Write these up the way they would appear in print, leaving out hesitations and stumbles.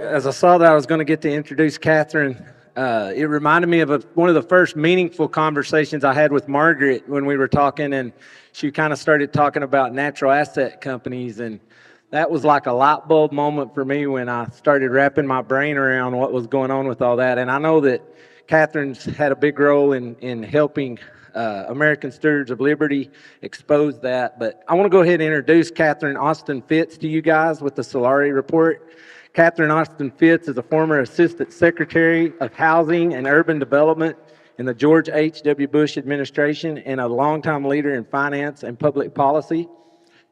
As I saw that I was going to get to introduce Catherine, it reminded me of one of the first meaningful conversations I had with Margaret when we were talking, and she kind of started talking about natural asset companies, and that was like a light bulb moment for me when I started wrapping my brain around what was going on with all that. And I know that Catherine's had a big role in helping American Stewards of Liberty expose that. But I want to go ahead and introduce Catherine Austin Fitz to you guys with the Solari report. Catherine Austin Fitz is a former Assistant Secretary of Housing and Urban Development in the George H.W. Bush administration and a longtime leader in finance and public policy.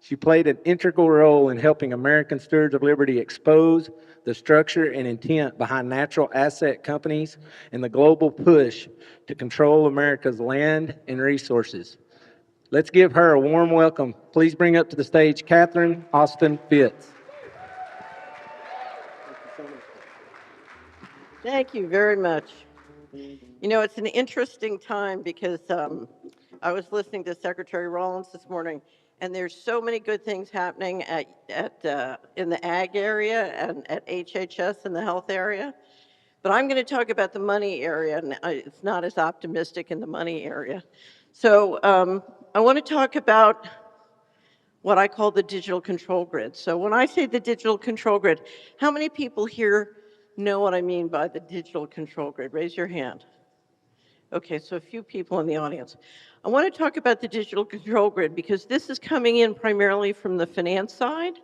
She played an integral role in helping American Stewards of Liberty expose the structure and intent behind natural asset companies and the global push to control America's land and resources. Let's give her a warm welcome. Please bring up to the stage Catherine Austin Fitz. Thank you very much. You know, it's an interesting time because I was listening to Secretary Rollins this morning, and there's so many good things happening in the ag area and at HHS in the health area. But I'm going to talk about the money area, and it's not as optimistic in the money area. So I want to talk about what I call the digital control grid. So when I say the digital control grid, how many people here know what I mean by the digital control grid? Raise your hand. Okay, so a few people in the audience. I want to talk about the digital control grid because this is coming in primarily from the finance side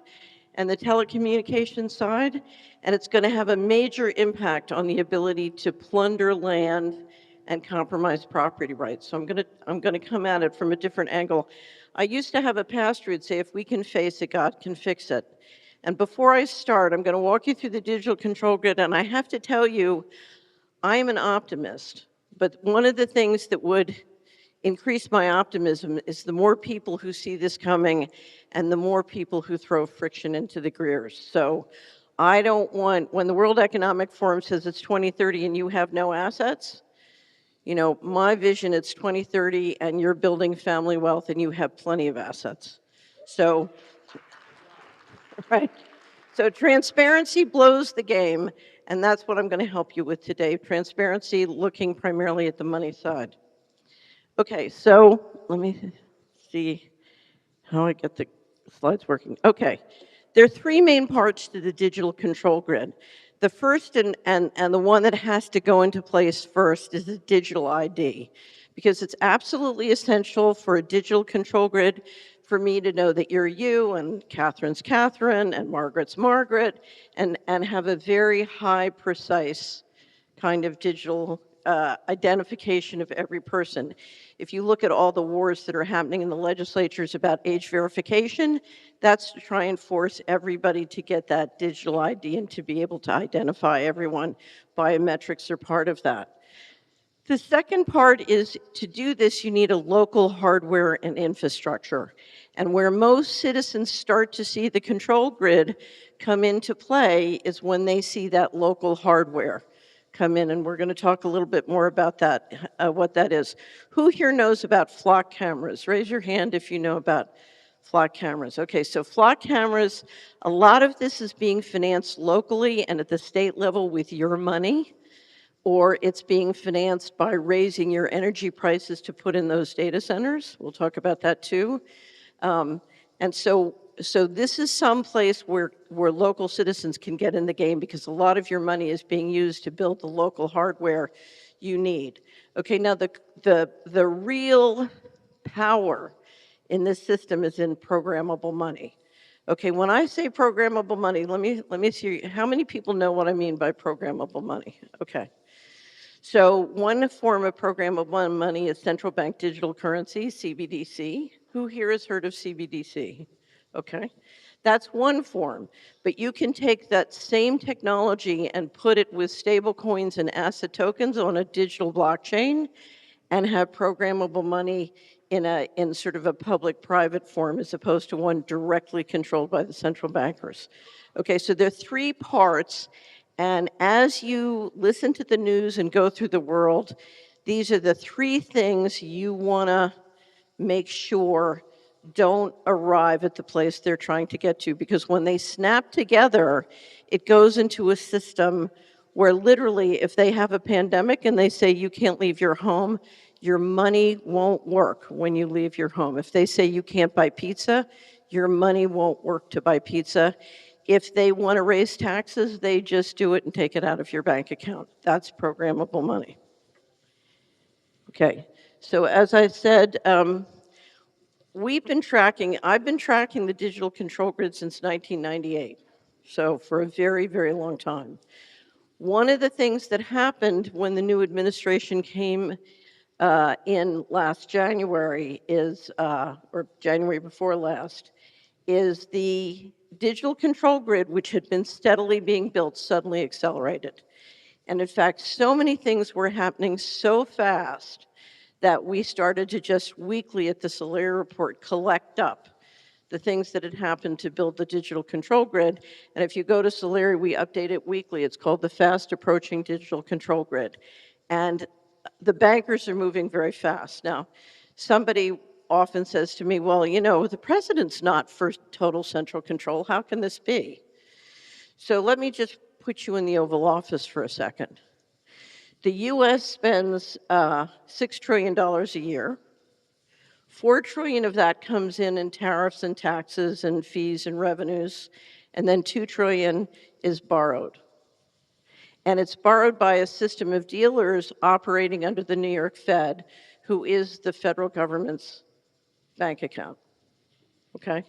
and the telecommunications side, and it's going to have a major impact on the ability to plunder land and compromise property rights. So I'm going to come at it from a different angle. I used to have a pastor who'd say, if we can face it, God can fix it. And before I start, I'm going to walk you through the digital control grid, and I have to tell you, I'm an optimist, but one of the things that would increase my optimism is the more people who see this coming and the more people who throw friction into the gears. So I don't want, when the World Economic Forum says it's 2030 and you have no assets, you know, my vision, it's 2030 and you're building family wealth and you have plenty of assets. So, right. So transparency blows the game, and that's what I'm going to help you with today. Transparency, looking primarily at the money side. Okay, so let me see how I get the slides working. Okay, there are three main parts to the digital control grid. The first and the one that has to go into place first is the digital ID, because it's absolutely essential for a digital control grid for me to know that you're you and Catherine's Catherine and Margaret's Margaret and have a very high precise kind of digital identification of every person. If you look at all the wars that are happening in the legislatures about age verification, that's to try and force everybody to get that digital ID and to be able to identify everyone. Biometrics are part of that. The second part is to do this, you need a local hardware and infrastructure. And where most citizens start to see the control grid come into play is when they see that local hardware come in. And we're going to talk a little bit more about that, what that is. Who here knows about flock cameras? Raise your hand if you know about flock cameras. Okay, so flock cameras, a lot of this is being financed locally and at the state level with your money, or it's being financed by raising your energy prices to put in those data centers. We'll talk about that too. And so this is some place where local citizens can get in the game because a lot of your money is being used to build the local hardware you need. Okay, now the real power in this system is in programmable money. Okay, when I say programmable money, let me see, how many people know what I mean by programmable money? Okay. So one form of programmable money is central bank digital currency, CBDC. Who here has heard of CBDC? Okay, that's one form. But you can take that same technology and put it with stable coins and asset tokens on a digital blockchain and have programmable money in sort of a public-private form as opposed to one directly controlled by the central bankers. Okay, so there are three parts. And as you listen to the news and go through the world, these are the three things you want to make sure don't arrive at the place they're trying to get to, because when they snap together, it goes into a system where literally if they have a pandemic and they say you can't leave your home, your money won't work when you leave your home. If they say you can't buy pizza, your money won't work to buy pizza. If they want to raise taxes, they just do it and take it out of your bank account. That's programmable money. Okay, so as I said, I've been tracking the digital control grid since 1998, so for a very, very long time. One of the things that happened when the new administration came in last January or January before last, is the digital control grid, which had been steadily being built, suddenly accelerated. And in fact, so many things were happening so fast that we started to just weekly at the Solari report collect up the things that had happened to build the digital control grid. And if you go to Solari, we update it weekly. It's called the Fast Approaching Digital Control Grid. And the bankers are moving very fast. Now, somebody often says to me, well, you know, the president's not for total central control. How can this be? So let me just put you in the Oval Office for a second. The US spends $6 trillion a year. $4 trillion of that comes in tariffs and taxes and fees and revenues, and then $2 trillion is borrowed. And it's borrowed by a system of dealers operating under the New York Fed, who is the federal government's bank account, okay?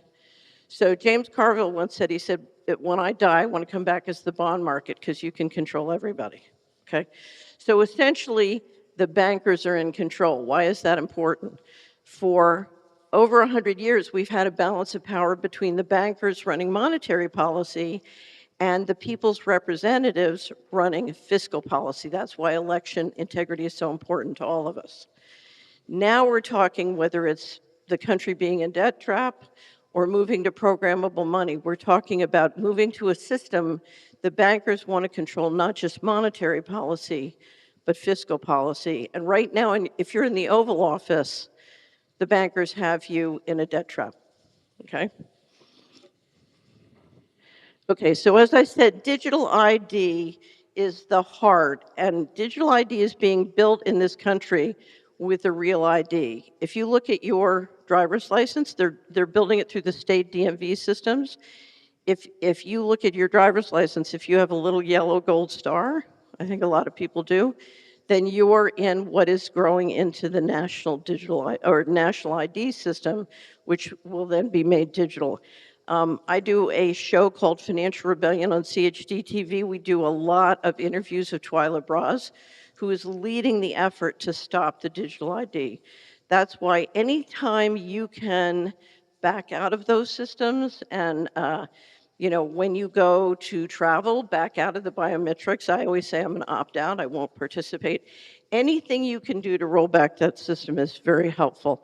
So James Carville once said, he said, when I die, I want to come back as the bond market because you can control everybody, okay? So essentially, the bankers are in control. Why is that important? For over 100 years, we've had a balance of power between the bankers running monetary policy and the people's representatives running fiscal policy. That's why election integrity is so important to all of us. Now we're talking whether it's the country being in debt trap or moving to programmable money. We're talking about moving to a system the bankers want to control not just monetary policy, but fiscal policy. And right now, if you're in the Oval Office, the bankers have you in a debt trap, okay? Okay, so as I said, digital ID is the heart, and digital ID is being built in this country with a real ID. If you look at your driver's license, they're building it through the state DMV systems. If you look at your driver's license, if you have a little yellow gold star, I think a lot of people do, then you're in what is growing into the national national ID system, which will then be made digital. I do a show called Financial Rebellion on CHD TV. We do a lot of interviews of Twyla Braz, who is leading the effort to stop the digital ID. That's why anytime you can back out of those systems and you know, when you go to travel, back out of the biometrics, I always say I'm going to opt out, I won't participate. Anything you can do to roll back that system is very helpful.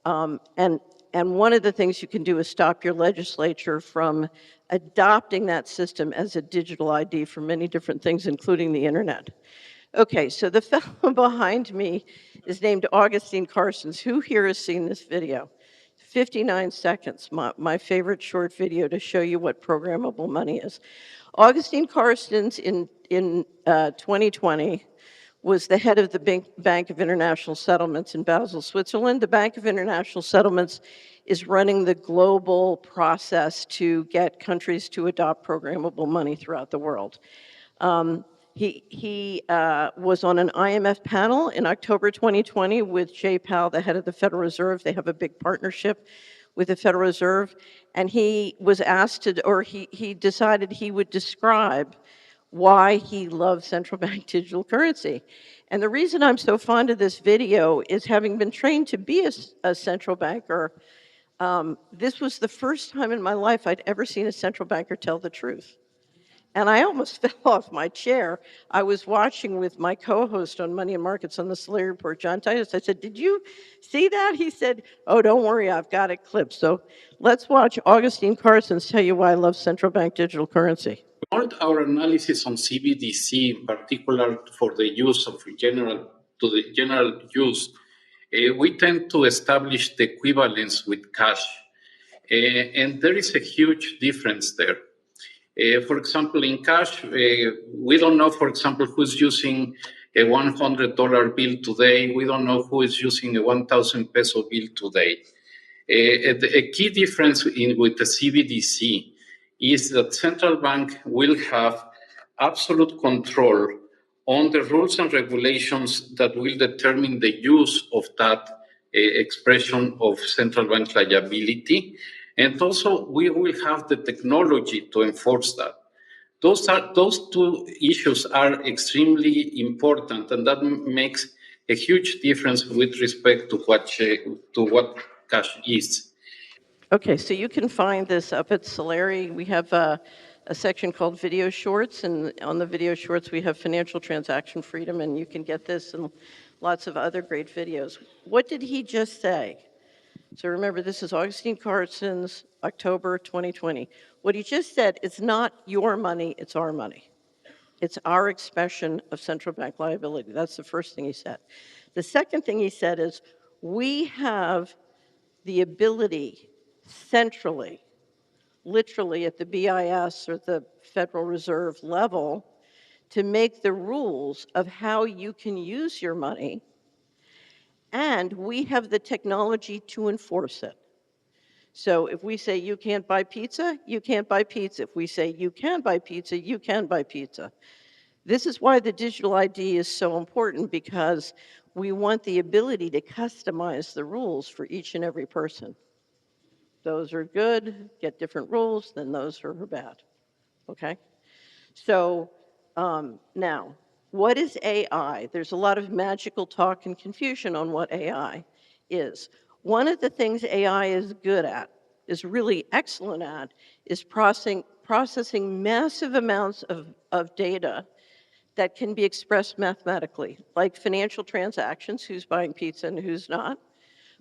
And one of the things you can do is stop your legislature from adopting that system as a digital ID for many different things, including the internet. Okay, so the fellow behind me is named Augustine Carstens. Who here has seen this video? 59 seconds, my favorite short video to show you what programmable money is. Augustine Carstens in 2020 was the head of the Bank of International Settlements in Basel, Switzerland. The Bank of International Settlements is running the global process to get countries to adopt programmable money throughout the world. He was on an IMF panel in October 2020 with Jay Powell, the head of the Federal Reserve. They have a big partnership with the Federal Reserve. And he was asked to, or he decided he would describe why he loves central bank digital currency. And the reason I'm so fond of this video is, having been trained to be a central banker, this was the first time in my life I'd ever seen a central banker tell the truth. And I almost fell off my chair. I was watching with my co-host on Money and Markets on the Solari Report, John Titus. I said, did you see that? He said, oh, don't worry, I've got it clipped. So let's watch Augustine Carstens tell you why I love central bank digital currency. Our analysis on CBDC, in particular for the use of general use, we tend to establish the equivalence with cash. And there is a huge difference there. For example, in cash, we don't know, for example, who's using a $100 bill today. We don't know who is using a 1,000 peso bill today. A key difference with the CBDC is that central bank will have absolute control on the rules and regulations that will determine the use of that expression of central bank liability. And also, we will have the technology to enforce that. Those two issues are extremely important, and that makes a huge difference with respect to what cash is. Okay, so you can find this up at Solari. We have a section called Video Shorts, and on the video shorts, we have financial transaction freedom, and you can get this and lots of other great videos. What did he just say? So remember, this is Augustine Carlson's October 2020. What he just said, it's not your money, it's our money. It's our expression of central bank liability. That's the first thing he said. The second thing he said is, we have the ability centrally, literally at the BIS or the Federal Reserve level, to make the rules of how you can use your money, and we have the technology to enforce it. So if we say you can't buy pizza, you can't buy pizza. If we say you can buy pizza, you can buy pizza. This is why the digital ID is so important, because we want the ability to customize the rules for each and every person. Those are good, get different rules, then those are bad, okay? So now, what is AI? There's a lot of magical talk and confusion on what AI is. One of the things AI is good at, is really excellent at, is processing massive amounts of data that can be expressed mathematically, like financial transactions, who's buying pizza and who's not,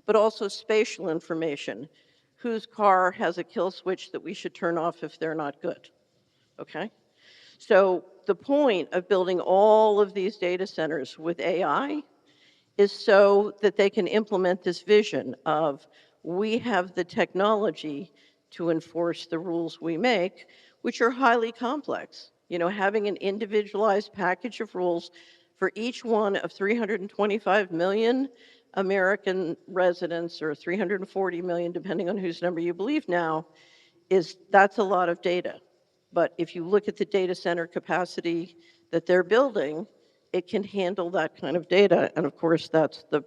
but also spatial information, whose car has a kill switch that we should turn off if they're not good, okay? So the point of building all of these data centers with AI is so that they can implement this vision of, we have the technology to enforce the rules we make, which are highly complex. You know, having an individualized package of rules for each one of 325 million American residents, or 340 million, depending on whose number you believe now, that's a lot of data. But if you look at the data center capacity that they're building, it can handle that kind of data, and of course, that's the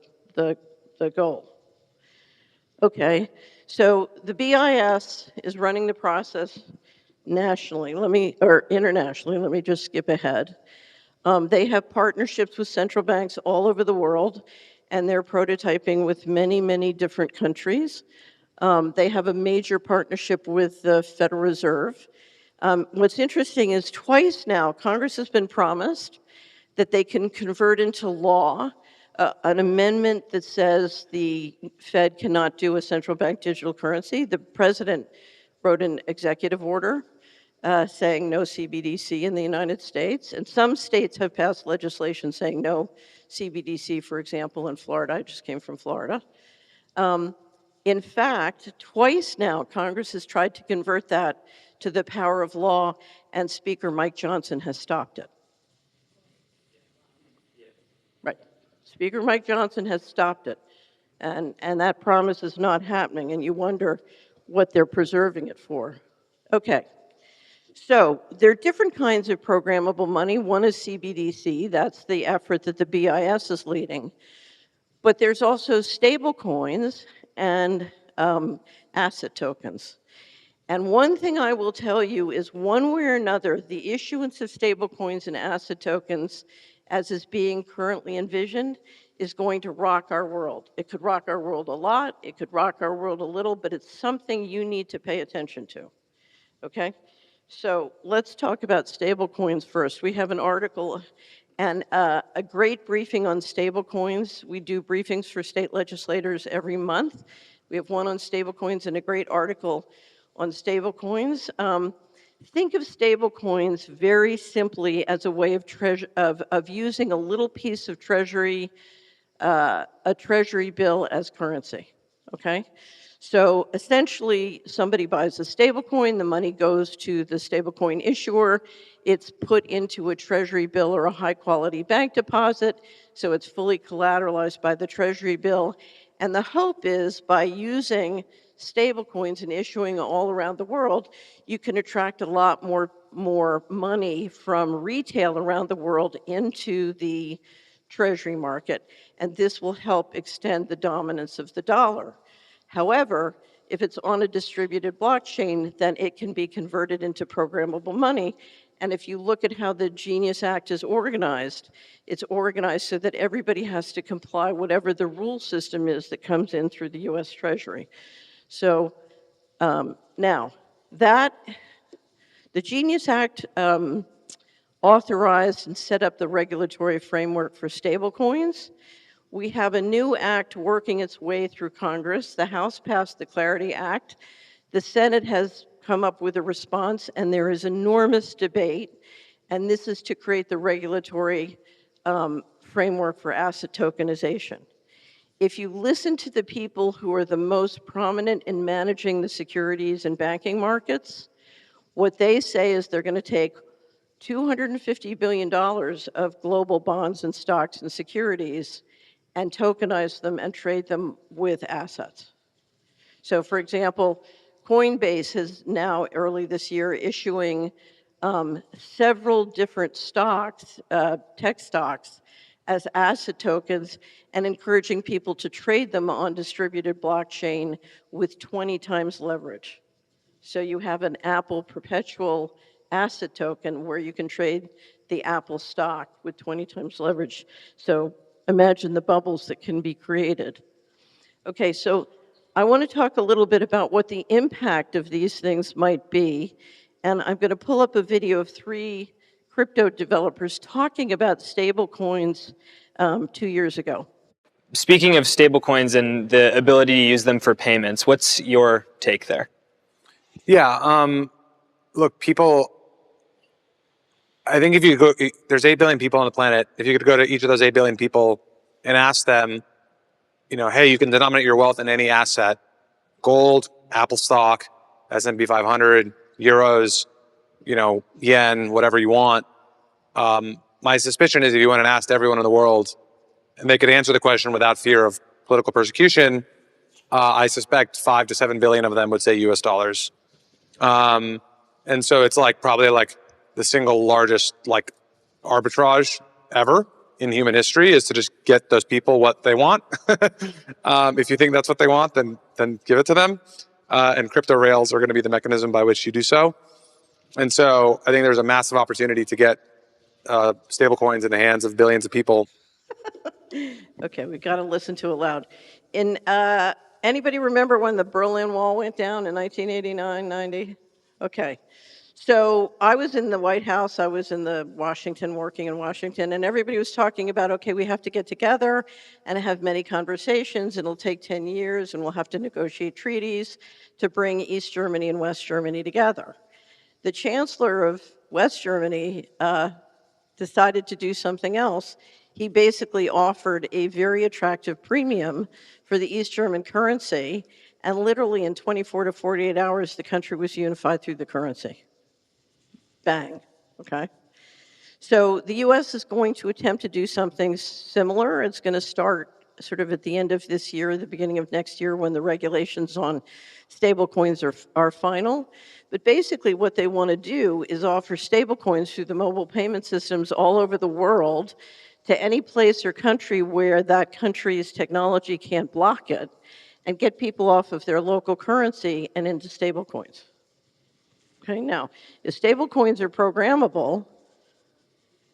goal. Okay, so the BIS is running the process nationally, or internationally, let me just skip ahead. They have partnerships with central banks all over the world, and they're prototyping with many, many different countries. They have a major partnership with the Federal Reserve. What's interesting is twice now, Congress has been promised that they can convert into law an amendment that says the Fed cannot do a central bank digital currency. The president wrote an executive order saying no CBDC in the United States, and some states have passed legislation saying no CBDC, for example, in Florida. I just came from Florida. In fact, twice now, Congress has tried to convert that to the power of law, and Speaker Mike Johnson has stopped it. Right. Speaker Mike Johnson has stopped it, and that promise is not happening, and you wonder what they're preserving it for. Okay. So there are different kinds of programmable money. One is CBDC. That's the effort that the BIS is leading. But there's also stable coins and asset tokens. And one thing I will tell you is, one way or another, the issuance of stable coins and asset tokens, as is being currently envisioned, is going to rock our world. It could rock our world a lot, it could rock our world a little, but it's something you need to pay attention to, okay? So let's talk about stablecoins first. We have an article and a great briefing on stablecoins. We do briefings for state legislators every month. We have one on stablecoins and a great article on stablecoins. Think of stablecoins very simply as a way of using a little piece of treasury, a treasury bill as currency, okay? So essentially, somebody buys a stablecoin, the money goes to the stablecoin issuer, it's put into a treasury bill or a high-quality bank deposit, so it's fully collateralized by the treasury bill. And the hope is by using stablecoins and issuing all around the world, you can attract a lot more money from retail around the world into the treasury market, and this will help extend the dominance of the dollar. However, if it's on a distributed blockchain, then it can be converted into programmable money. And if you look at how the Genius Act is organized, it's organized so that everybody has to comply whatever the rule system is that comes in through the US Treasury. So now, the Genius Act authorized and set up the regulatory framework for stablecoins. We have a new act working its way through Congress. The House passed the Clarity Act. The Senate has come up with a response, and there is enormous debate. And this is to create the regulatory framework for asset tokenization. If you listen to the people who are the most prominent in managing the securities and banking markets, what they say is they're going to take $250 billion of global bonds and stocks and securities and tokenize them and trade them with assets. So for example, Coinbase is now early this year issuing several different stocks, tech stocks, as asset tokens and encouraging people to trade them on distributed blockchain with 20 times leverage. So you have an Apple perpetual asset token where you can trade the Apple stock with 20 times leverage. So imagine the bubbles that can be created. Okay, so I want to talk a little bit about what the impact of these things might be. And I'm going to pull up a video of 3 crypto developers talking about stable coins 2 years ago. Speaking of stablecoins and the ability to use them for payments, what's your take there? Yeah, look, people, I think if you go, there's 8 billion people on the planet. If you could go to each of those 8 billion people and ask them, hey, you can denominate your wealth in any asset, gold, Apple stock, S&P 500, euros, yen, whatever you want. My suspicion is if you went and asked everyone in the world and they could answer the question without fear of political persecution, I suspect 5 to 7 billion of them would say US dollars. And so it's probably the single largest arbitrage ever in human history is to just get those people what they want. If you think that's what they want, then give it to them. And crypto rails are going to be the mechanism by which you do so. And so I think there's a massive opportunity to get stable coins in the hands of billions of people. Okay, we've got to listen to it loud. Anybody remember when the Berlin Wall went down in 1989, 90? Okay. So I was in the White House, I was in Washington, working in Washington, and everybody was talking about, okay, we have to get together and have many conversations, and it'll take 10 years, and we'll have to negotiate treaties to bring East Germany and West Germany together. The chancellor of West Germany decided to do something else. He basically offered a very attractive premium for the East German currency, and literally in 24 to 48 hours, the country was unified through the currency. Bang, okay? So the US is going to attempt to do something similar. It's going to start sort of at the end of this year, the beginning of next year, when the regulations on stablecoins are final. But basically what they want to do is offer stablecoins through the mobile payment systems all over the world to any place or country where that country's technology can't block it, and get people off of their local currency and into stablecoins. Okay, now, if stablecoins are programmable,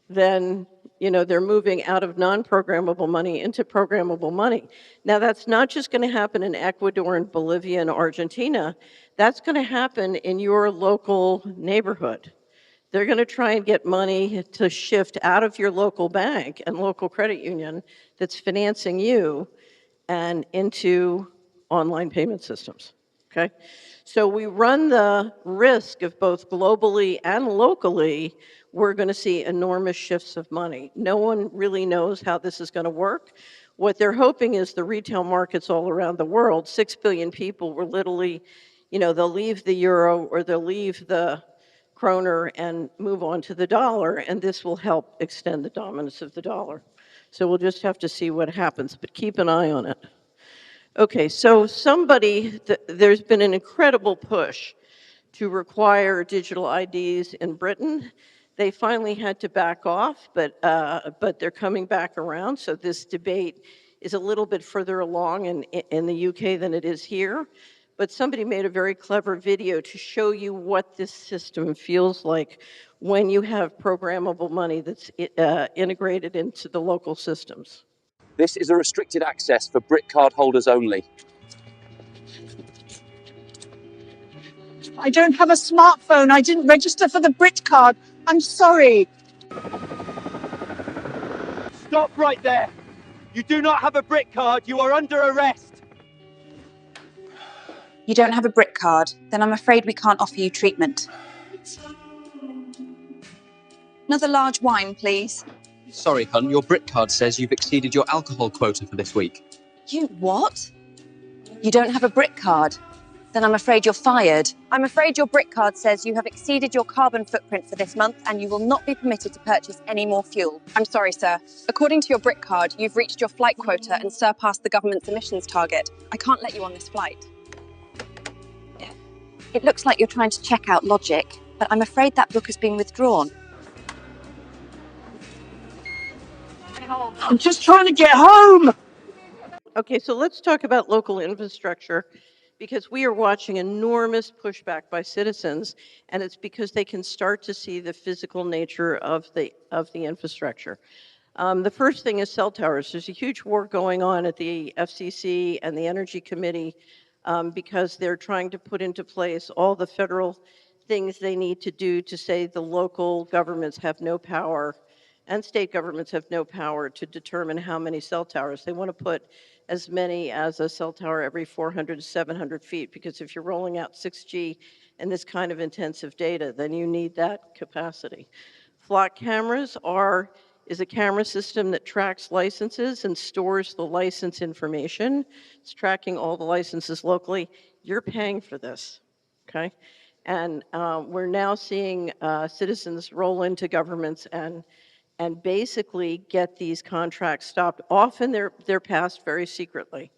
then they're moving out of non-programmable money into programmable money. Now, that's not just going to happen in Ecuador and Bolivia and Argentina. That's going to happen in your local neighborhood. They're going to try and get money to shift out of your local bank and local credit union that's financing you and into online payment systems, okay? So we run the risk of both globally and locally we're going to see enormous shifts of money. No one really knows how this is going to work. What they're hoping is the retail markets all around the world, 6 billion people will literally, they'll leave the euro or they'll leave the kroner and move on to the dollar, and this will help extend the dominance of the dollar. So we'll just have to see what happens, but keep an eye on it. Okay, so there's been an incredible push to require digital IDs in Britain. They finally had to back off, but they're coming back around. So this debate is a little bit further along in the UK than it is here. But somebody made a very clever video to show you what this system feels like when you have programmable money that's integrated into the local systems. This is a restricted access for Brit card holders only. I don't have a smartphone. I didn't register for the Brit card. I'm sorry. Stop right there. You do not have a Brit card. You are under arrest. You don't have a Brit card? Then I'm afraid we can't offer you treatment. Another large wine, please. Sorry, hun, your Brit card says you've exceeded your alcohol quota for this week. You what? You don't have a Brit card? Then I'm afraid you're fired. I'm afraid your Brit card says you have exceeded your carbon footprint for this month and you will not be permitted to purchase any more fuel. I'm sorry, sir. According to your Brit card, you've reached your flight quota and surpassed the government's emissions target. I can't let you on this flight. It looks like you're trying to check out logic, but I'm afraid that book has been withdrawn. I'm just trying to get home. Okay, so let's talk about local infrastructure, because we are watching enormous pushback by citizens, and it's because they can start to see the physical nature of the infrastructure. The first thing is cell towers. There's a huge war going on at the FCC and the Energy Committee because they're trying to put into place all the federal things they need to do to say the local governments have no power and state governments have no power to determine how many cell towers. They want to put as many as a cell tower every 400 to 700 feet, because if you're rolling out 6G and this kind of intensive data, then you need that capacity. Flock cameras is a camera system that tracks licenses and stores the license information. It's tracking all the licenses locally. You're paying for this, okay? And we're now seeing citizens roll into governments and basically get these contracts stopped. Often they're passed very secretly.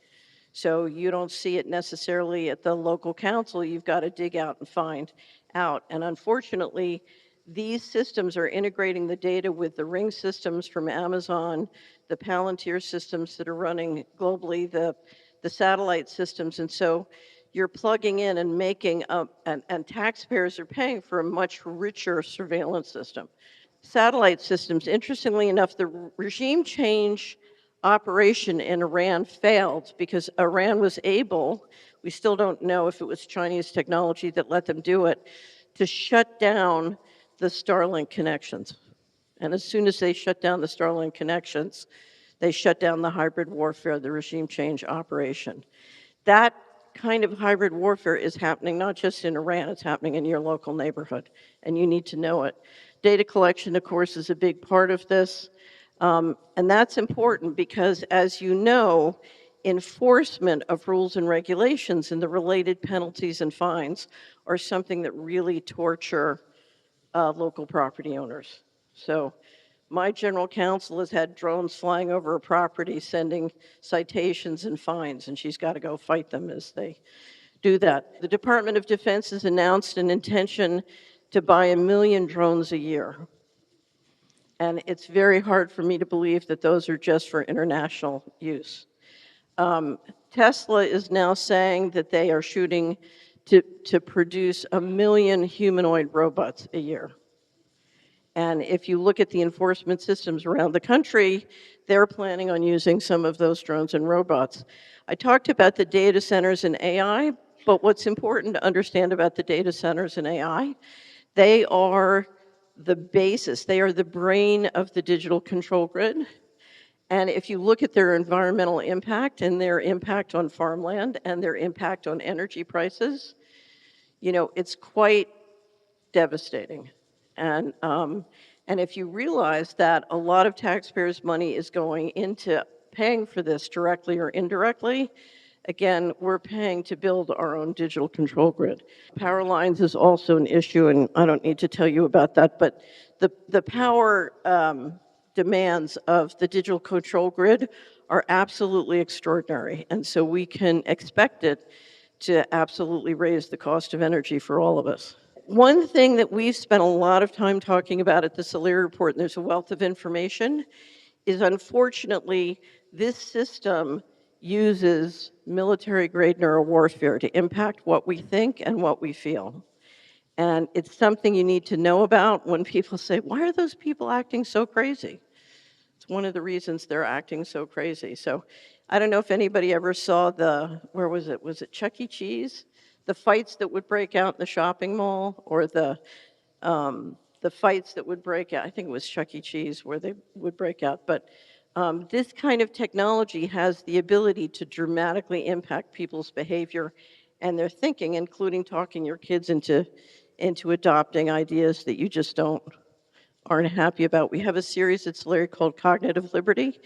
So you don't see it necessarily at the local council. You've got to dig out and find out. And unfortunately, these systems are integrating the data with the Ring systems from Amazon, the Palantir systems that are running globally, the satellite systems. And so you're plugging in and making up, and taxpayers are paying for a much richer surveillance system. Satellite systems, interestingly enough, the regime change operation in Iran failed because Iran was able, we still don't know if it was Chinese technology that let them do it, to shut down the Starlink connections. And as soon as they shut down the Starlink connections, they shut down the hybrid warfare, the regime change operation. That kind of hybrid warfare is happening not just in Iran, it's happening in your local neighborhood, and you need to know it. Data collection, of course, is a big part of this, and that's important because, as you know, enforcement of rules and regulations and the related penalties and fines are something that really torture local property owners. So my general counsel has had drones flying over a property sending citations and fines, and she's got to go fight them as they do that. The Department of Defense has announced an intention to buy 1 million drones a year. And it's very hard for me to believe that those are just for international use. Tesla is now saying that they are shooting to produce 1 million humanoid robots a year. And if you look at the enforcement systems around the country, they're planning on using some of those drones and robots. I talked about the data centers and AI, but what's important to understand about the data centers and AI, they are the basis, they are the brain of the digital control grid. And if you look at their environmental impact and their impact on farmland and their impact on energy prices, it's quite devastating. And if you realize that a lot of taxpayers' money is going into paying for this directly or indirectly, again, we're paying to build our own digital control grid. Power lines is also an issue, and I don't need to tell you about that, but the power demands of the digital control grid are absolutely extraordinary. And so we can expect it to absolutely raise the cost of energy for all of us. One thing that we've spent a lot of time talking about at the Solari report, and there's a wealth of information, is unfortunately this system uses military-grade neural warfare to impact what we think and what we feel. And it's something you need to know about when people say, why are those people acting so crazy? It's one of the reasons they're acting so crazy. So I don't know if anybody ever saw where was it? Was it Chuck E. Cheese? The fights that would break out in the shopping mall, or the fights that would break out. I think it was Chuck E. Cheese where they would break out. But this kind of technology has the ability to dramatically impact people's behavior and their thinking, including talking your kids into adopting ideas that you just aren't happy about. We have a series at Solari called Cognitive Liberty,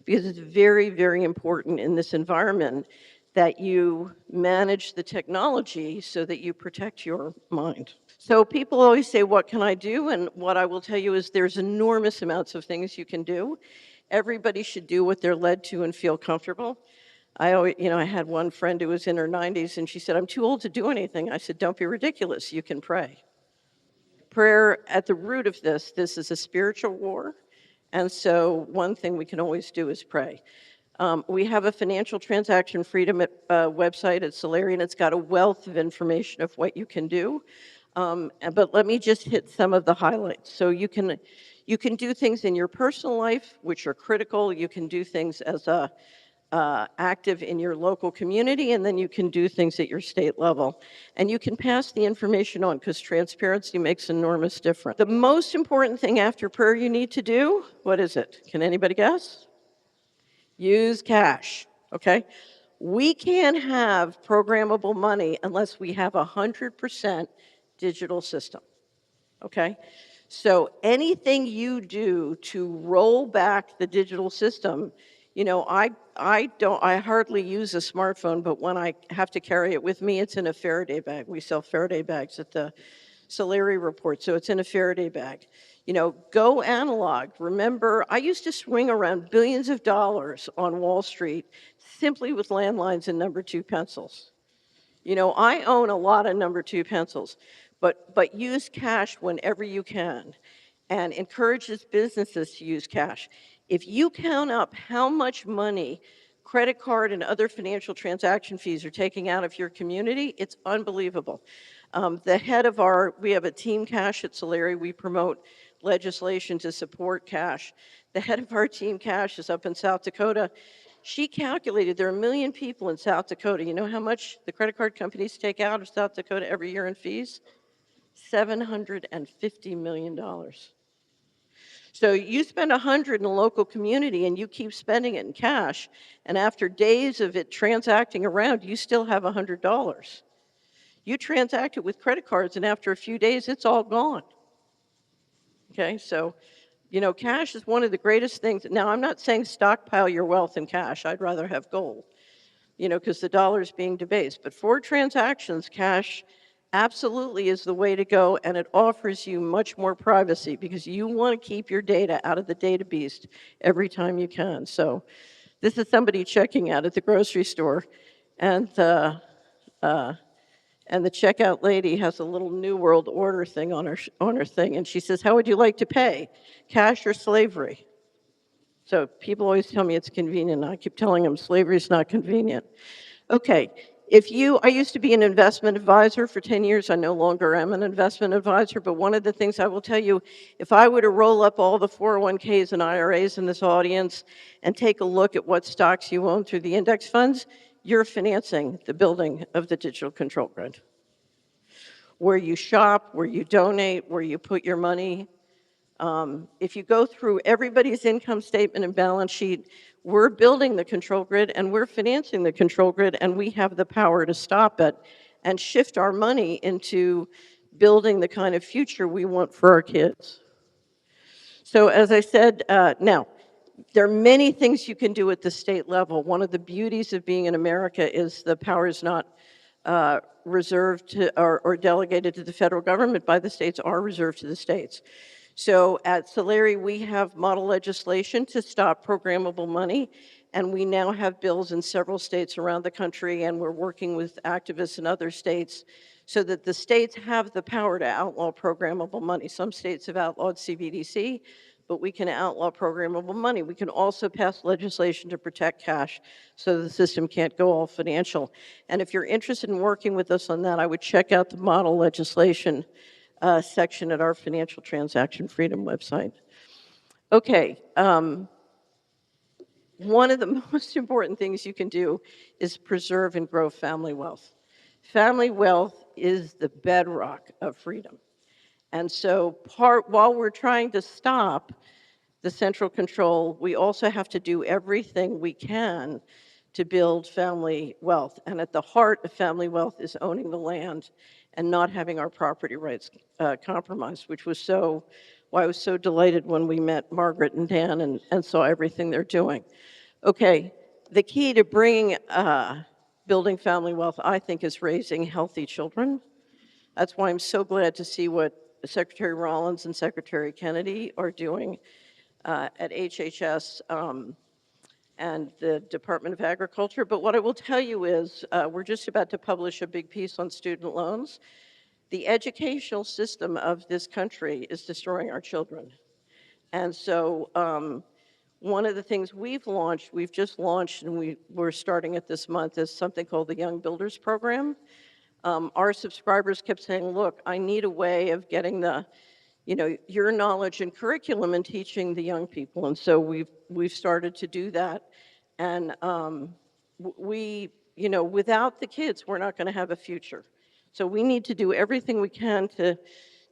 because it's very, very important in this environment that you manage the technology so that you protect your mind. So people always say, what can I do? And what I will tell you is there's enormous amounts of things you can do. Everybody should do what they're led to and feel comfortable. I always, I had one friend who was in her 90s, and she said, I'm too old to do anything. I said, don't be ridiculous. You can pray. Prayer, at the root of this is a spiritual war. And so one thing we can always do is pray. We have a financial transaction freedom website at Solari, and it's got a wealth of information of what you can do. But let me just hit some of the highlights. So you can do things in your personal life, which are critical. You can do things as active in your local community, and then you can do things at your state level. And you can pass the information on, because transparency makes an enormous difference. The most important thing after prayer you need to do, what is it? Can anybody guess? Use cash, okay? We can't have programmable money unless we have 100% digital system, okay? So anything you do to roll back the digital system, I hardly use a smartphone, but when I have to carry it with me, it's in a Faraday bag. We sell Faraday bags at the Solari report, so it's in a Faraday bag. Go analog. Remember, I used to swing around billions of dollars on Wall Street simply with landlines and number 2 pencils. I own a lot of number 2 pencils, but use cash whenever you can, and encourages businesses to use cash. If you count up how much money credit card and other financial transaction fees are taking out of your community, it's unbelievable. We have a team cash at Solari. We promote legislation to support cash. The head of our team cash is up in South Dakota. She calculated there are 1 million people in South Dakota. You know how much the credit card companies take out of South Dakota every year in fees? $750 million. So you spend 100 in a local community and you keep spending it in cash, and after days of it transacting around, you still have $100. You transact it with credit cards, and after a few days, it's all gone. Okay, so, cash is one of the greatest things. Now, I'm not saying stockpile your wealth in cash. I'd rather have gold, because the dollar is being debased. But for transactions, cash absolutely is the way to go, and it offers you much more privacy, because you want to keep your data out of the data beast every time you can. So this is somebody checking out at the grocery store, and the checkout lady has a little New World Order thing on her thing, and she says, how would you like to pay, cash or slavery? So people always tell me it's convenient, and I keep telling them slavery is not convenient. Okay, I used to be an investment advisor for 10 years. I no longer am an investment advisor, but one of the things I will tell you, if I were to roll up all the 401ks and IRAs in this audience and take a look at what stocks you own through the index funds, you're financing the building of the digital control grid. Where you shop, where you donate, where you put your money. If you go through everybody's income statement and balance sheet, we're building the control grid and we're financing the control grid, and we have the power to stop it and shift our money into building the kind of future we want for our kids. So as I said, now, there are many things you can do at the state level. One of the beauties of being in America is the power is not reserved to or delegated to the federal government by the states, are reserved to the states. So at Solari, we have model legislation to stop programmable money, and we now have bills in several states around the country, and we're working with activists in other states so that the states have the power to outlaw programmable money. Some states have outlawed CBDC, but we can outlaw programmable money. We can also pass legislation to protect cash so the system can't go all financial. And if you're interested in working with us on that, I would check out the model legislation section at our Financial Transaction Freedom website. Okay, one of the most important things you can do is preserve and grow family wealth. Family wealth is the bedrock of freedom. And so while we're trying to stop the central control, we also have to do everything we can to build family wealth. And at the heart of family wealth is owning the land and not having our property rights compromised, which was why I was so delighted when we met Margaret and Dan and saw everything they're doing. Okay, the key to building family wealth, I think, is raising healthy children. That's why I'm so glad to see what Secretary Rollins and Secretary Kennedy are doing at HHS and the Department of Agriculture. But what I will tell you is we're just about to publish a big piece on student loans. The educational system of this country is destroying our children. And so one of the things we've just launched, and we're starting it this month, is something called the Young Builders Program. Our subscribers kept saying, look, I need a way of getting your knowledge and curriculum and teaching the young people. And so we've started to do that. And without the kids, we're not going to have a future. So we need to do everything we can to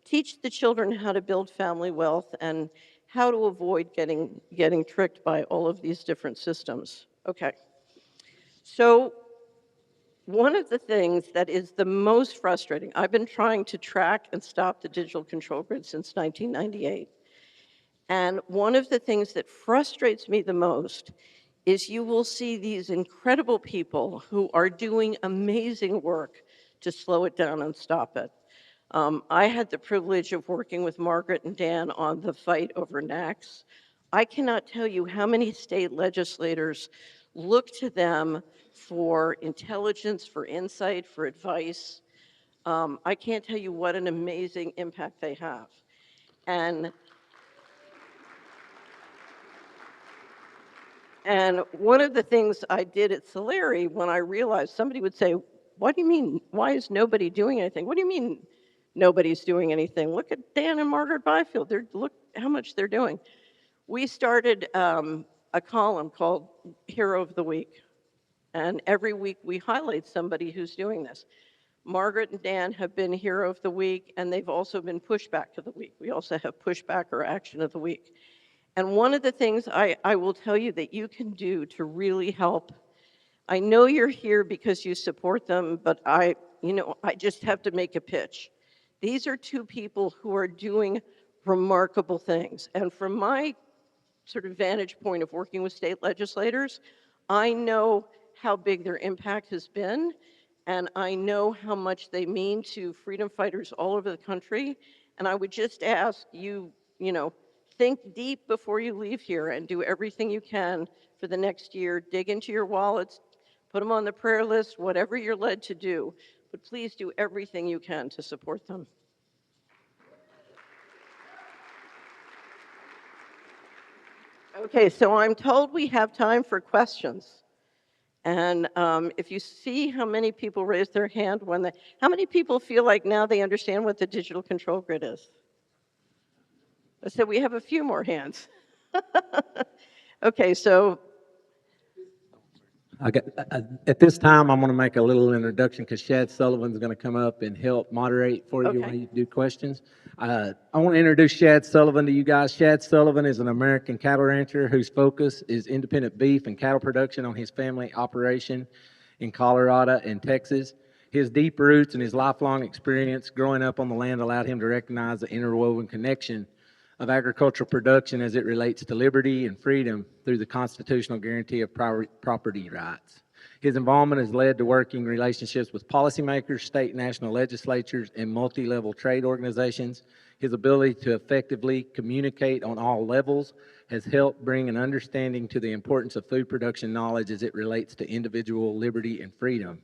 teach the children how to build family wealth and how to avoid getting tricked by all of these different systems. Okay. So one of the things that is the most frustrating, I've been trying to track and stop the digital control grid since 1998. And one of the things that frustrates me the most is you will see these incredible people who are doing amazing work to slow it down and stop it. I had the privilege of working with Margaret and Dan on the fight over NACS. I cannot tell you how many state legislators look to them for intelligence, for insight, for advice. I can't tell you what an amazing impact they have. And one of the things I did at Solari when I realized somebody would say, what do you mean, why is nobody doing anything? What do you mean nobody's doing anything? Look at Dan and Margaret Byfield. Look how much they're doing. We started a column called Hero of the Week. And every week we highlight somebody who's doing this. Margaret and Dan have been Hero of the Week, and they've also been Pushback of the Week. We also have Pushback or Action of the Week. And one of the things I will tell you that you can do to really help, I know you're here because you support them, but I just have to make a pitch. These are two people who are doing remarkable things. And from my sort of vantage point of working with state legislators, I know how big their impact has been, and I know how much they mean to freedom fighters all over the country. And I would just ask you, think deep before you leave here and do everything you can for the next year. Dig into your wallets, put them on the prayer list, whatever you're led to do. But please do everything you can to support them. Okay, so I'm told we have time for questions. And if you see how many people raise their hand how many people feel like now they understand what the digital control grid is? I said we have a few more hands. Okay, so. At this time, I'm going to make a little introduction because Shad Sullivan's going to come up and help moderate for you when you do questions. I want to introduce Shad Sullivan to you guys. Shad Sullivan is an American cattle rancher whose focus is independent beef and cattle production on his family operation in Colorado and Texas. His deep roots and his lifelong experience growing up on the land allowed him to recognize the interwoven connection of agricultural production as it relates to liberty and freedom through the constitutional guarantee of property rights. His involvement has led to working relationships with policymakers, state and national legislatures, and multi-level trade organizations. His ability to effectively communicate on all levels has helped bring an understanding to the importance of food production knowledge as it relates to individual liberty and freedom.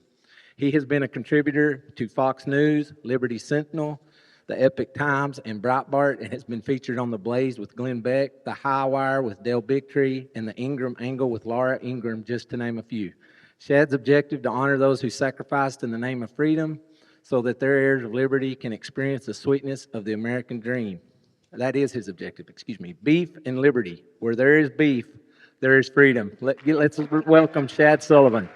He has been a contributor to Fox News, Liberty Sentinel, the Epic Times, and Breitbart, and has been featured on The Blaze with Glenn Beck, The High Wire with Dale Bigtree, and The Ingram Angle with Laura Ingram, just to name a few. Shad's objective to honor those who sacrificed in the name of freedom so that their heirs of liberty can experience the sweetness of the American dream. That is his objective, excuse me. Beef and liberty. Where there is beef, there is freedom. Let's welcome Shad Sullivan.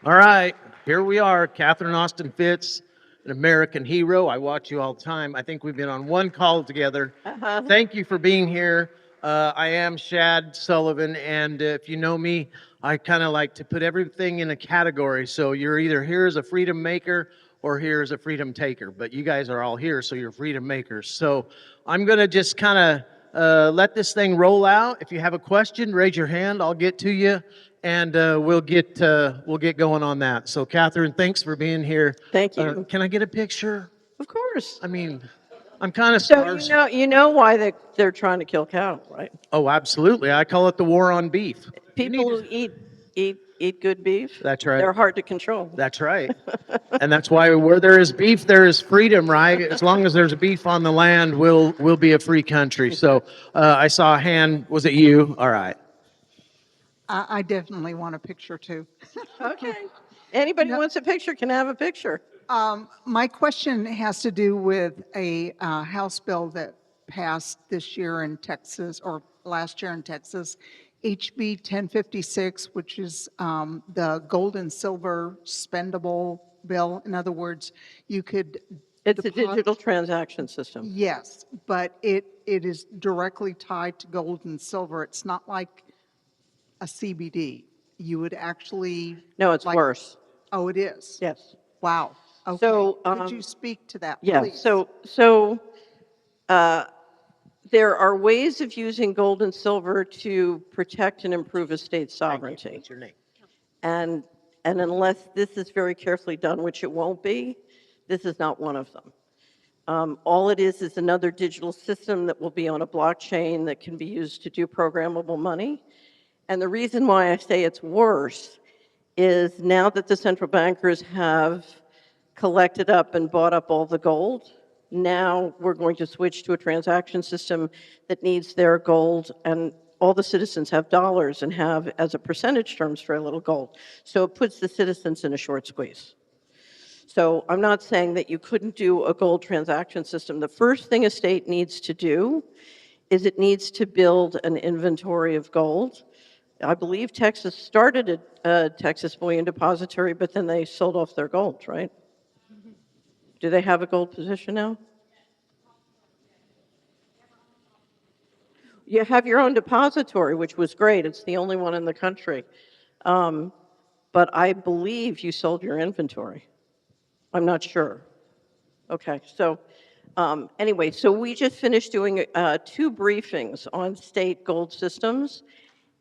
All right, here we are. Catherine Austin Fitz, an American hero. I watch you all the time. I think we've been on one call together. Thank you for being here. I am Shad Sullivan, and if you know me, I kind of like to put everything in a category. So you're either here as a freedom maker or here as a freedom taker. But you guys are all here, so you're freedom makers. So I'm going to just kind of let this thing roll out. If you have a question, raise your hand. I'll get to you. And we'll get going on that. So, Catherine, thanks for being here. Thank you. Can I get a picture? Of course. I mean, I'm kind of So you know why they're trying to kill cattle, right? Oh, absolutely. I call it the war on beef. People who eat good beef. That's right. They're hard to control. That's right. And that's why where there is beef, there is freedom, right? As long as there's beef on the land, we'll be a free country. So I saw a hand. Was it you? All right. I definitely want a picture too. Okay. Anybody who wants a picture can have a picture. My question has to do with a House bill that passed this year in Texas, or last year in Texas, HB 1056, which is the gold and silver spendable bill. In other words, you could... It's a digital transaction system. Yes, but it is directly tied to gold and silver. It's not like a CBD. You would actually... No, it's worse. Oh, it is? Yes. Wow. Okay. So, could you speak to that, yeah, please? So there are ways of using gold and silver to protect and improve a state's sovereignty. What's your name? And unless this is very carefully done, which it won't be, this is not one of them. All it is another digital system that will be on a blockchain that can be used to do programmable money. And the reason why I say it's worse is now that the central bankers have collected up and bought up all the gold, now we're going to switch to a transaction system that needs their gold, and all the citizens have dollars and have, as a percentage terms, very little gold. So it puts the citizens in a short squeeze. So I'm not saying that you couldn't do a gold transaction system. The first thing a state needs to do is it needs to build an inventory of gold. I believe Texas started a Texas Bullion Depository, but then they sold off their gold, right? Do they have a gold position now? You have your own depository, which was great. It's the only one in the country. But I believe you sold your inventory. I'm not sure. Okay, so anyway, so we just finished doing 2 briefings on state gold systems.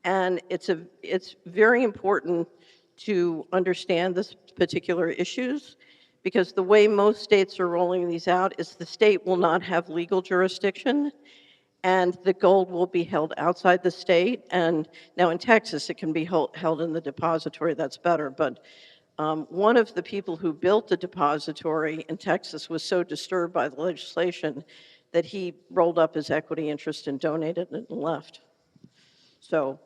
And it's very important to understand this particular issues, because the way most states are rolling these out is the state will not have legal jurisdiction, and the gold will be held outside the state. And now in Texas, it can be held in the depository. That's better. But one of the people who built the depository in Texas was so disturbed by the legislation that he rolled up his equity interest and donated it and left. So,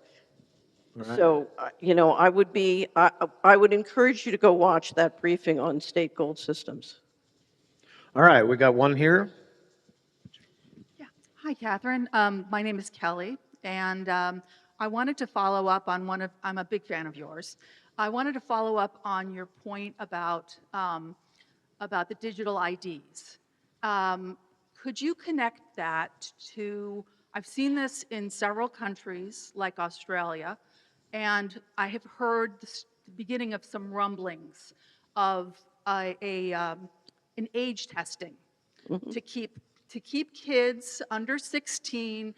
you know, I would encourage you to go watch that briefing on state gold systems. All right, we got one here. Yeah. Hi, Catherine. My name is Kelly, and I wanted to follow up on I'm a big fan of yours. I wanted to follow up on your point about the digital IDs. Could you connect that to, I've seen this in several countries like Australia, and I have heard the beginning of some rumblings of an age testing to keep kids under 16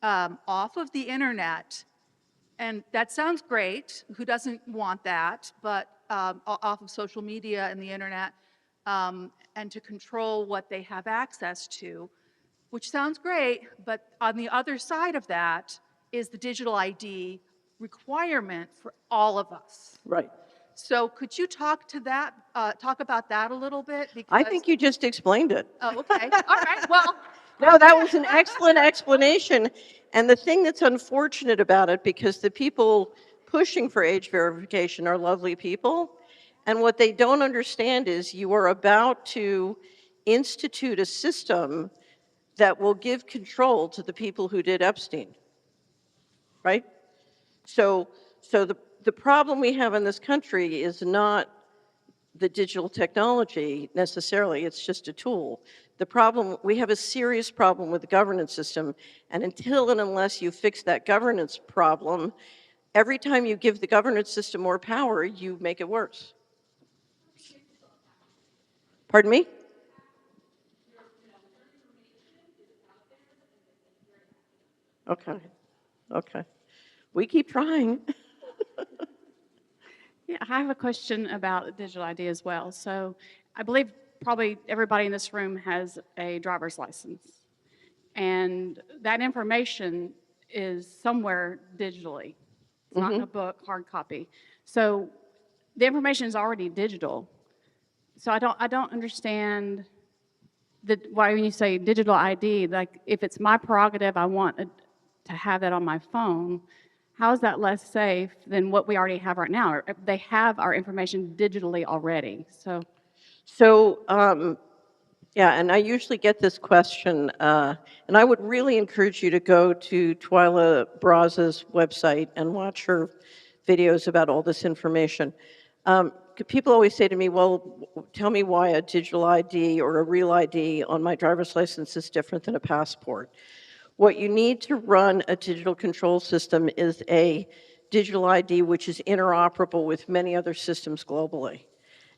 off of the internet. And that sounds great. Who doesn't want that? But off of social media and the internet, and to control what they have access to, which sounds great. But on the other side of that is the digital ID requirement for all of us. Right. So could you talk about that a little bit? Because I think you just explained it. Oh, okay. All right. Well, no, that was an excellent explanation. And the thing that's unfortunate about it, because the people pushing for age verification are lovely people, and what they don't understand is you are about to institute a system that will give control to the people who did Epstein, right? So the problem we have in this country is not the digital technology necessarily, it's just a tool. The problem, we have a serious problem with the governance system, and until and unless you fix that governance problem, every time you give the governance system more power, you make it worse. Pardon me? Okay, okay. We keep trying. Yeah, I have a question about digital ID as well. So I believe probably everybody in this room has a driver's license. And that information is somewhere digitally. It's not in a book, hard copy. So the information is already digital. So I don't understand why when you say digital ID, like if it's my prerogative, I want to have that on my phone. How is that less safe than what we already have right now? They have our information digitally already. Yeah, and I usually get this question, and I would really encourage you to go to Twyla Braza's website and watch her videos about all this information. People always say to me, well, tell me why a digital ID or a real ID on my driver's license is different than a passport. What you need to run a digital control system is a digital ID which is interoperable with many other systems globally.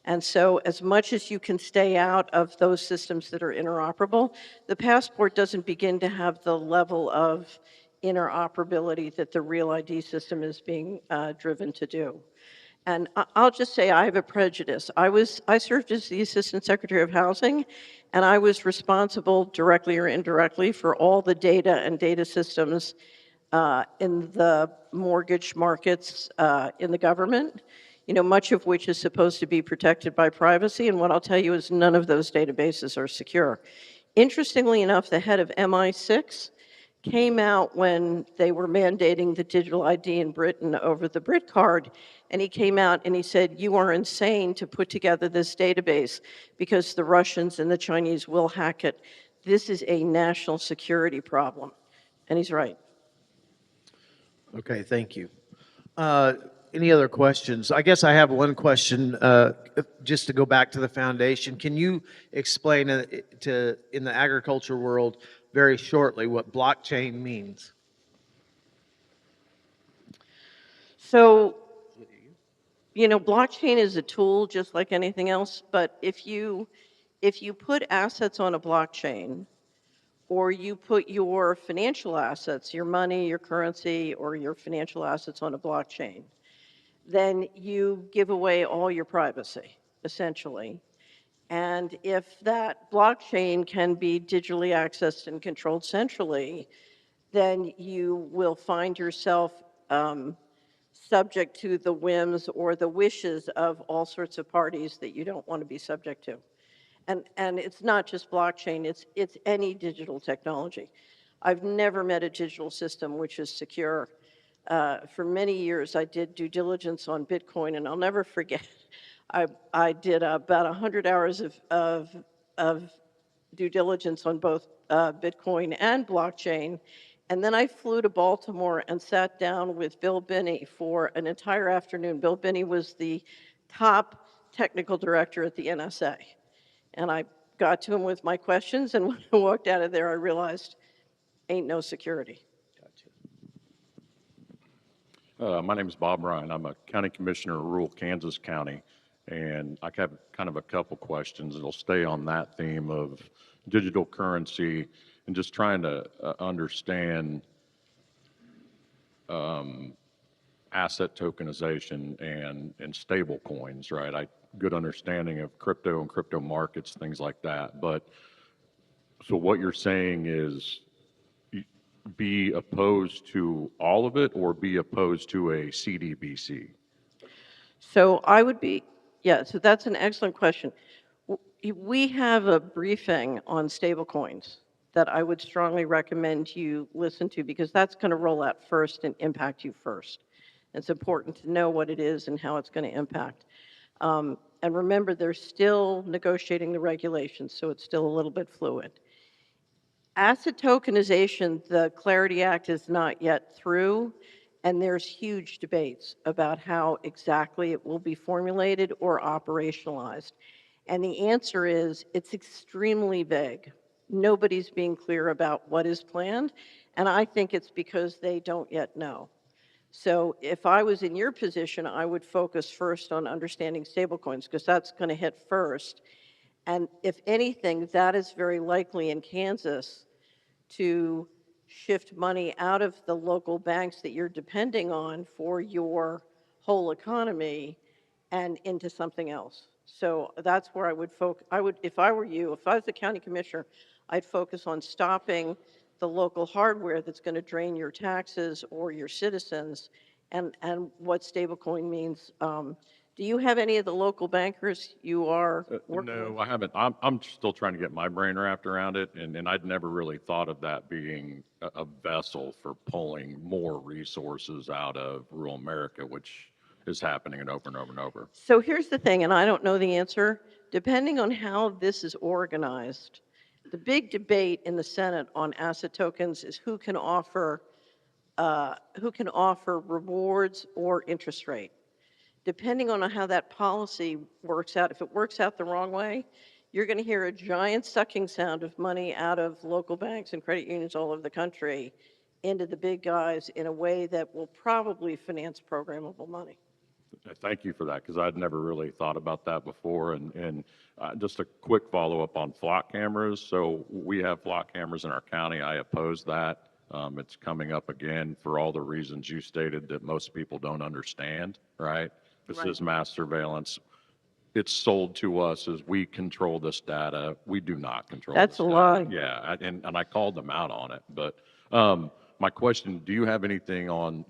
And so as much as you can stay out of those systems that are interoperable, the passport doesn't begin to have the level of interoperability that the real ID system is being driven to do. And I'll just say I have a prejudice. I served as the Assistant Secretary of Housing, and I was responsible directly or indirectly for all the data and data systems in the mortgage markets in the government, much of which is supposed to be protected by privacy. And what I'll tell you is none of those databases are secure. Interestingly enough, the head of MI6 came out when they were mandating the digital ID in Britain over the Brit card, and he came out and he said, you are insane to put together this database because the Russians and the Chinese will hack it. This is a national security problem. And he's right. Okay, thank you. Any other questions? I guess I have one question, just to go back to the foundation. Can you explain in the agriculture world very shortly what blockchain means? So, blockchain is a tool just like anything else, but if you put assets on a blockchain, or you put your financial assets, your money, your currency, or your financial assets on a blockchain, then you give away all your privacy, essentially. And if that blockchain can be digitally accessed and controlled centrally, then you will find yourself subject to the whims or the wishes of all sorts of parties that you don't want to be subject to. And it's not just blockchain, it's any digital technology. I've never met a digital system which is secure. For many years, I did due diligence on Bitcoin, and I'll never forget, I did about 100 hours of due diligence on both Bitcoin and blockchain, and then I flew to Baltimore and sat down with Bill Binney for an entire afternoon. Bill Binney was the top technical director at the NSA. And I got to him with my questions, and when I walked out of there, I realized, ain't no security. My name is Bob Ryan. I'm a county commissioner of rural Kansas County, and I have kind of a couple questions. It'll stay on that theme of digital currency and just trying to understand asset tokenization and stable coins, right? Good understanding of crypto and crypto markets, things like that. But so what you're saying is be opposed to all of it or be opposed to a CDBC? So I would be, yeah, so that's an excellent question. We have a briefing on stablecoins that I would strongly recommend you listen to because that's going to roll out first and impact you first. It's important to know what it is and how it's going to impact. And remember, they're still negotiating the regulations, so it's still a little bit fluid. Asset tokenization, the Clarity Act is not yet through, and there's huge debates about how exactly it will be formulated or operationalized. And the answer is it's extremely vague. Nobody's being clear about what is planned, and I think it's because they don't yet know. So if I was in your position, I would focus first on understanding stablecoins because that's going to hit first. And if anything, that is very likely in Kansas to shift money out of the local banks that you're depending on for your whole economy and into something else. So that's where I would focus. If I were you, if I was the county commissioner, I'd focus on stopping the local hardware that's going to drain your taxes or your citizens and what stablecoin means. Do you have any of the local bankers you are working with? No, I haven't. I'm still trying to get my brain wrapped around it, and I'd never really thought of that being a vessel for pulling more resources out of rural America, which is happening over and over and over. So here's the thing, and I don't know the answer. Depending on how this is organized, the big debate in the Senate on asset tokens is who can offer rewards or interest rate. Depending on how that policy works out, if it works out the wrong way, you're going to hear a giant sucking sound of money out of local banks and credit unions all over the country into the big guys in a way that will probably finance programmable money. Thank you for that, because I'd never really thought about that before. And just a quick follow-up on flock cameras. So we have flock cameras in our county. I oppose that. It's coming up again for all the reasons you stated that most people don't understand, right? This Right. is mass surveillance. It's sold to us as we control this data. We do not control That's this a data. lie. Yeah, and I called them out on it. But my question, do you have anything on,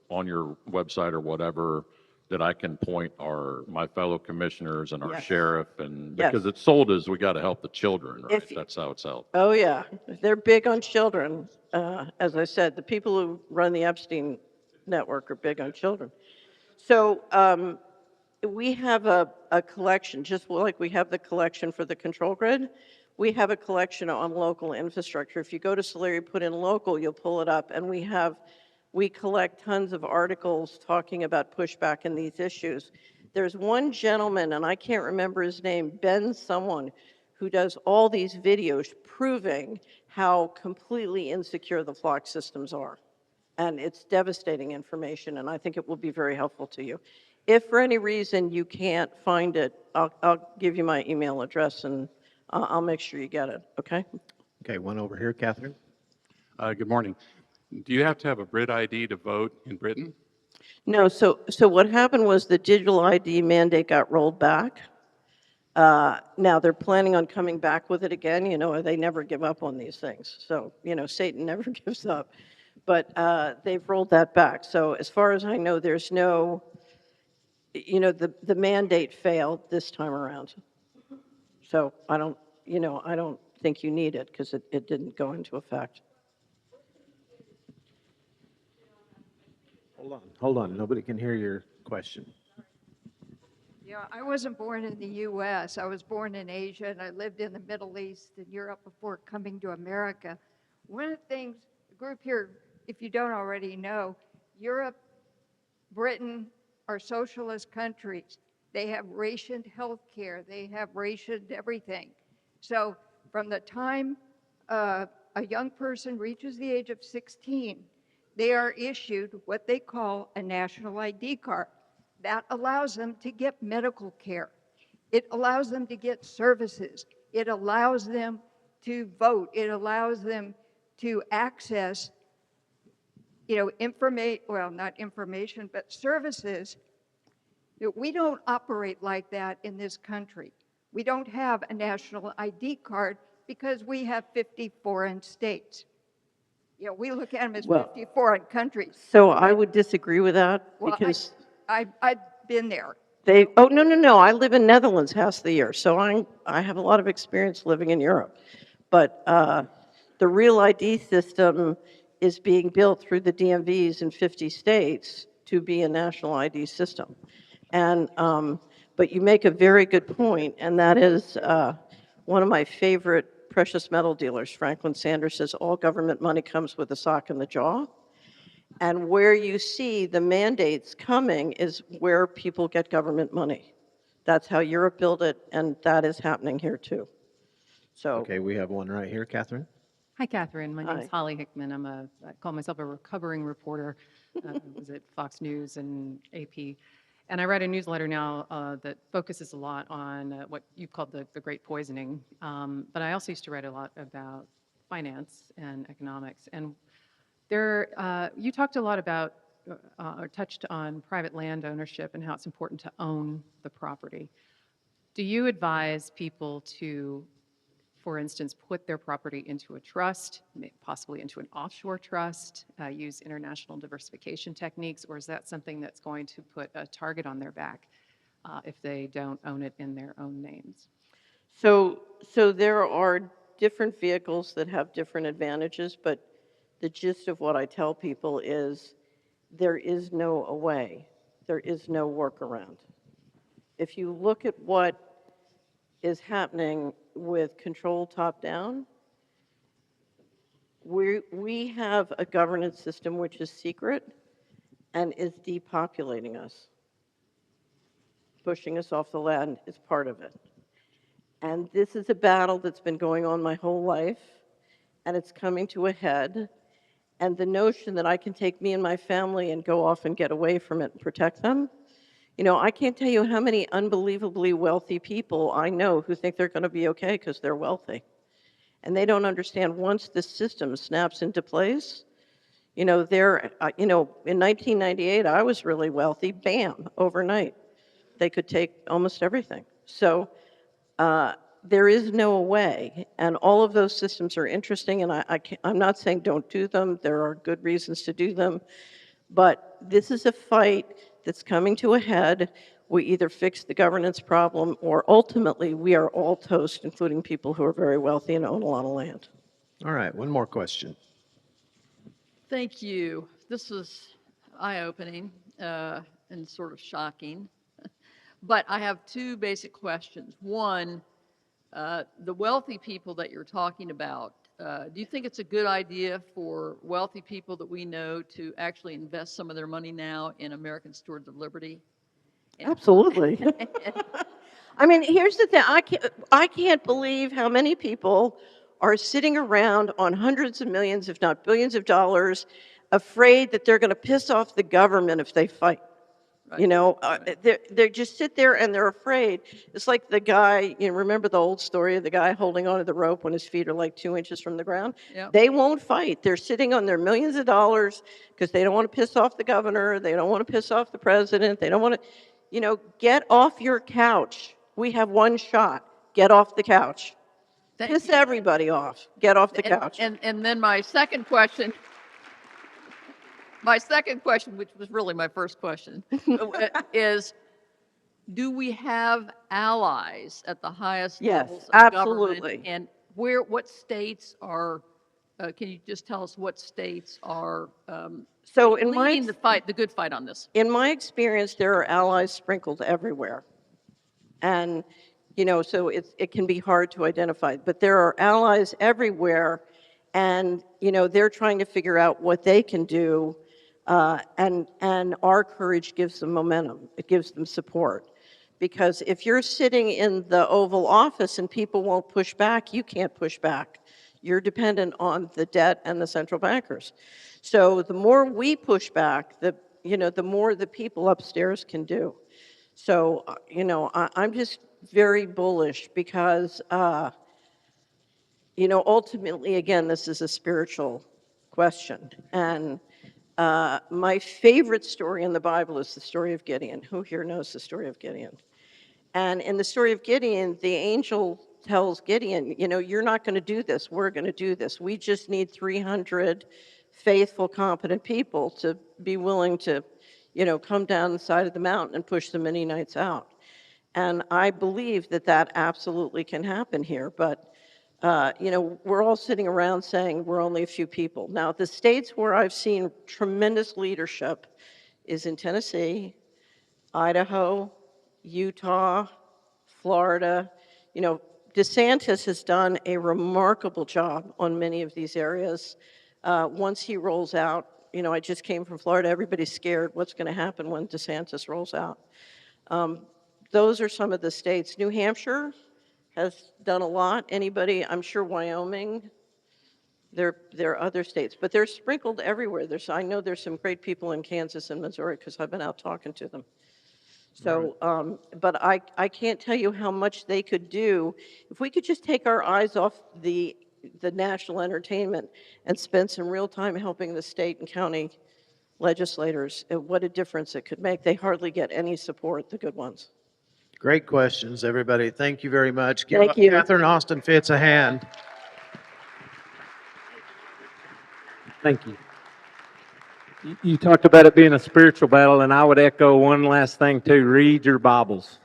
on your website or whatever that I can point my fellow commissioners and our Yes. sheriff, and Yes. because it's sold as we got to help the children, right? If- That's how it's sold. Oh, yeah. They're big on children. As I said, the people who run the Epstein network are big on children. So we have a collection, just like we have the collection for the control grid, we have a collection on local infrastructure. If you go to Solari, put in local, you'll pull it up, and we collect tons of articles talking about pushback in these issues. There's one gentleman, and I can't remember his name, Ben someone, who does all these videos proving how completely insecure the flock systems are. And it's devastating information, and I think it will be very helpful to you. If for any reason you can't find it, I'll give you my email address, and I'll make sure you get it, okay? Okay, one over here, Catherine. Good morning. Do you have to have a Brit ID to vote in Britain? No, so what happened was the digital ID mandate got rolled back. Now they're planning on coming back with it again. They never give up on these things. So, Satan never gives up. But they've rolled that back. So as far as I know, there's no, the mandate failed this time around. So I don't think you need it because it didn't go into effect. Hold on. Nobody can hear your question. Yeah, I wasn't born in the U.S. I was born in Asia, and I lived in the Middle East and Europe before coming to America. One of the things, the group here, if you don't already know, Europe, Britain are socialist countries. They have rationed health care. They have rationed everything. So from the time a young person reaches the age of 16, they are issued what they call a national ID card. That allows them to get medical care. It allows them to get services. It allows them to vote. It allows them to access, not information, but services. We don't operate like that in this country. We don't have a national ID card because we have 50 foreign states. We look at them as Well, 50 foreign countries. So I would disagree with that Well, because I've been there. oh, no. I live in Netherlands half the year, so I have a lot of experience living in Europe. But the real ID system is being built through the DMVs in 50 states to be a national ID system. And, but you make a very good point, and that is one of my favorite precious metal dealers, Franklin Sanders, says all government money comes with a sock in the jaw. And where you see the mandates coming is where people get government money. That's how Europe built it, and that is happening here too. So, Okay, we have one right here, Catherine. Hi, Catherine. My name's Hi. Holly Hickman. I call myself a recovering reporter. I was at Fox News and AP. And I write a newsletter now that focuses a lot on what you've called the great poisoning. But I also used to write a lot about finance and economics. And you talked a lot about, or touched on private land ownership and how it's important to own the property. Do you advise people to, for instance, put their property into a trust, possibly into an offshore trust, use international diversification techniques, or is that something that's going to put a target on their back if they don't own it in their own names? so there are different vehicles that have different advantages, but the gist of what I tell people is there is no way, there is no workaround. If you look at what is happening with control top down, we have a governance system which is secret and is depopulating us. Pushing us off the land is part of it. And this is a battle that's been going on my whole life, and it's coming to a head. And the notion that I can take me and my family and go off and get away from it and protect them, I can't tell you how many unbelievably wealthy people I know who think they're going to be okay because they're wealthy. And they don't understand once this system snaps into place, in 1998, I was really wealthy, bam, overnight. They could take almost everything. So there is no way, and all of those systems are interesting, and I'm not saying don't do them. There are good reasons to do them. But this is a fight that's coming to a head. We either fix the governance problem, or ultimately we are all toast, including people who are very wealthy and own a lot of land. All right, one more question. Thank you. This was eye-opening and sort of shocking. But I have two basic questions. One, the wealthy people that you're talking about, do you think it's a good idea for wealthy people that we know to actually invest some of their money now in American Stewards of Liberty? Absolutely. I mean, here's the thing. I can't believe how many people are sitting around on hundreds of millions, if not billions of dollars, afraid that they're going to piss off the government if they fight. They just sit there and they're afraid. It's like the guy, remember the old story of the guy holding onto the rope when his feet are like 2 inches from the ground? Yep. They won't fight. They're sitting on their millions of dollars because they don't want to piss off the governor. They don't want to piss off the president. They don't want to, get off your couch. We have one shot. Get off the couch. Piss everybody off. Get off the couch. And then my second question, which was really my first question, is do we have allies at the highest levels of absolutely. government? And what states are, can you just tell us what states are leading the good fight on this? In my experience, there are allies sprinkled everywhere. And, so it can be hard to identify. But there are allies everywhere, and, they're trying to figure out what they can do. And our courage gives them momentum. It gives them support. Because if you're sitting in the Oval Office and people won't push back, you can't push back. You're dependent on the debt and the central bankers. So the more we push back, the more the people upstairs can do. So, I'm just very bullish because, ultimately, again, this is a spiritual question. And my favorite story in the Bible is the story of Gideon. Who here knows the story of Gideon? And in the story of Gideon, the angel tells Gideon, you're not going to do this. We're going to do this. We just need 300 faithful, competent people to be willing to, come down the side of the mountain and push the Midianites out. And I believe that that absolutely can happen here. But, we're all sitting around saying we're only a few people. Now, the states where I've seen tremendous leadership is in Tennessee, Idaho, Utah, Florida. DeSantis has done a remarkable job on many of these areas. Once he rolls out, I just came from Florida, everybody's scared what's going to happen when DeSantis rolls out. Those are some of the states. New Hampshire has done a lot. Anybody, I'm sure Wyoming, there are other states, but they're sprinkled everywhere. I know there's some great people in Kansas and Missouri because I've been out talking to them. So, but I can't tell you how much they could do if we could just take our eyes off the national entertainment and spend some real time helping the state and county legislators. What a difference it could make. They hardly get any support, the good ones. Great questions, everybody. Thank you very much. Give Thank you. Catherine Austin Fitts a hand. Thank you. You talked about it being a spiritual battle, and I would echo one last thing too. Read your Bibles.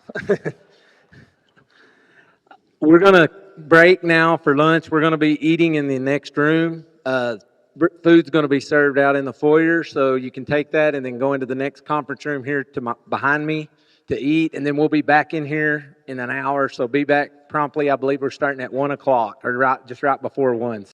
We're going to break now for lunch. We're going to be eating in the next room. Food's going to be served out in the foyer, so you can take that and then go into the next conference room here behind me to eat, and then we'll be back in here in an hour. So be back promptly. I believe we're starting at 1 o'clock, or just right before 1.